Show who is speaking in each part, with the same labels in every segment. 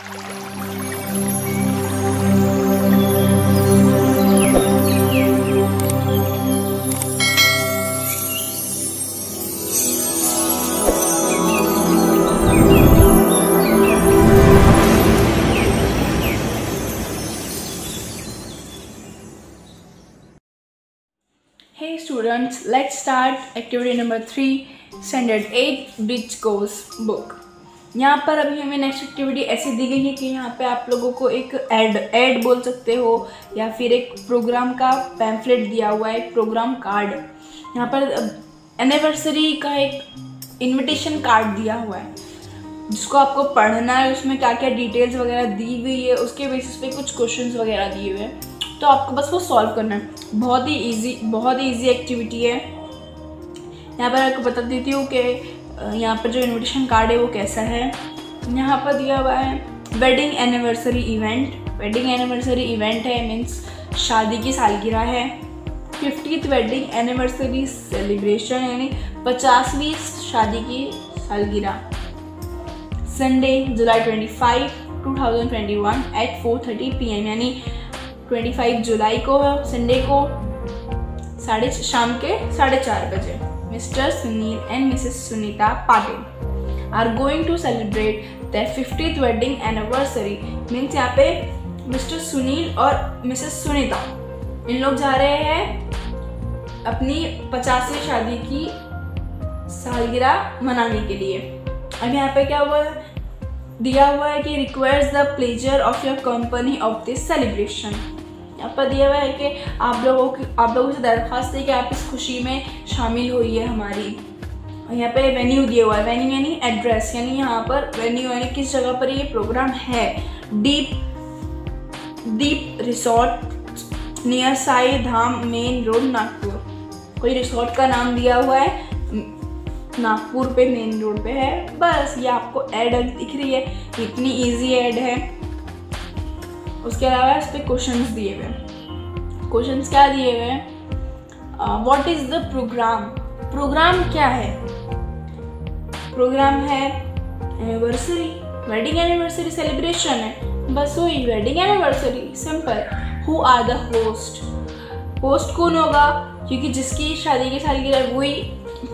Speaker 1: Hey students, let's start activity number 3, standard 8 Bridge Course book। यहाँ पर अभी हमें नेक्स्ट एक्टिविटी ऐसी दी गई है कि यहाँ पे आप लोगों को एक ऐड बोल सकते हो या फिर एक प्रोग्राम का पैम्फलेट दिया हुआ है, एक प्रोग्राम कार्ड। यहाँ पर एनिवर्सरी का एक इनविटेशन कार्ड दिया हुआ है जिसको आपको पढ़ना है। उसमें क्या क्या डिटेल्स वगैरह दी हुई है, उसके बेसिस पे कुछ क्वेश्चंस वगैरह दिए हुए हैं, तो आपको बस वो सॉल्व करना है। बहुत ही इजी एक्टिविटी है। यहाँ पर आपको बता देती हूँ कि यहाँ पर जो इनविटेशन कार्ड है वो कैसा है। यहाँ पर दिया हुआ है wedding anniversary event. Wedding anniversary event है मीन्स शादी की सालगिरह है। 50th वेडिंग एनिवर्सरी सेलिब्रेशन यानी 50वीं शादी की सालगिरह। संडे जुलाई 25, 2021 at 4:30 PM यानी 25 जुलाई को संडे को शाम के 4:30 बजे mister Sunil and missus Sunita Patil are going to celebrate their 50th wedding anniversary. Means यहाँ पे मिस्टर सुनील और मिसेस सुनीता इन लोग जा रहे हैं अपनी 50वीं शादी की सालगिरह मनाने के लिए। अब यहाँ पे क्या हुआ दिया हुआ है कि requires the pleasure of your company of this celebration. यहाँ पर दिया हुआ है कि आप लोगों से दरख्वास्त है कि आप इस खुशी में शामिल होइए हमारी। यहाँ पे वेन्यू दिया हुआ है। वेन्यू यानी एड्रेस, यानी यहाँ पर वेन्यू यानी किस जगह पर ये प्रोग्राम है। डीप रिसोर्ट नियर साई धाम मेन रोड नागपुर। कोई रिसोर्ट का नाम दिया हुआ है, नागपुर पे मेन रोड पे है। बस ये आपको ऐड दिख रही है, इतनी इजी ऐड है। उसके अलावा इस पर क्वेश्चंस दिए हुए हैं। क्वेश्चंस क्या दिए हुए हैं? What is the programme? Programme क्या है? प्रोग्राम है एनिवर्सरी, वेडिंग एनिवर्सरी सेलिब्रेशन है। बस वही wedding anniversary, simple. Who are the host? Host कौन होगा? क्योंकि जिसकी शादी की सालगिरह वही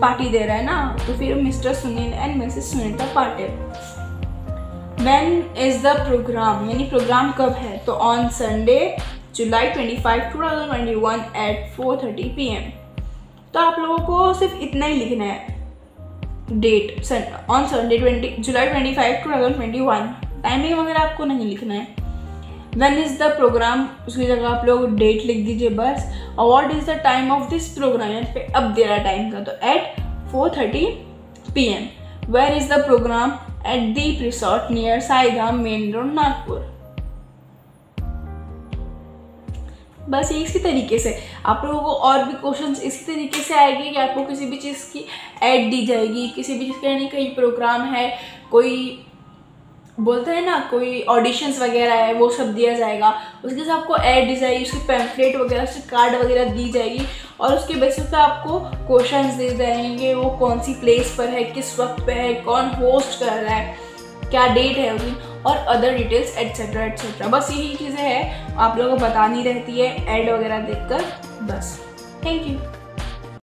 Speaker 1: पार्टी दे रहा है ना, तो फिर mister Sunil and missus Sunita Patil. When is the programme यानी प्रोग्राम कब है? तो on Sunday July 25, 2021 at 4:30 PM। तो आप लोगों को सिर्फ इतना ही लिखना है, date on Sunday July 25, 2021। Timing वगैरह आपको नहीं लिखना है। When is the प्रोग्राम, उसकी जगह आप लोग डेट लिख दीजिए बस। और what is the time of this programme, यहाँ पे अब दे रहा टाइम का, तो at 4:30 PM। Where is the programme? At deep resort near Saidham main road Nagpur. बस ये इसी तरीके से आप लोगों को और भी क्वेश्चंस इसी तरीके से आएंगे कि आपको किसी भी चीज़ की ऐड दी जाएगी, किसी भी चीज़ का यानी कहीं प्रोग्राम है, कोई बोलते हैं ना कोई ऑडिशंस वगैरह है, वो सब दिया जाएगा। उसके साथ आपको ऐड दी जाएगी, उसकी पैम्फलेट वगैरह, उसकी कार्ड वगैरह दी जाएगी और उसके बेसिस पे आपको क्वेश्चंस दे जाएंगे। वो कौन सी प्लेस पर है, किस वक्त पे है, कौन होस्ट कर रहा है, क्या डेट है उसकी, और अदर डिटेल्स एट्सेट्रा एट्सेट्रा। बस यही चीज़ें हैं आप लोगों को बतानी रहती है ऐड वगैरह देखकर। बस थैंक यू।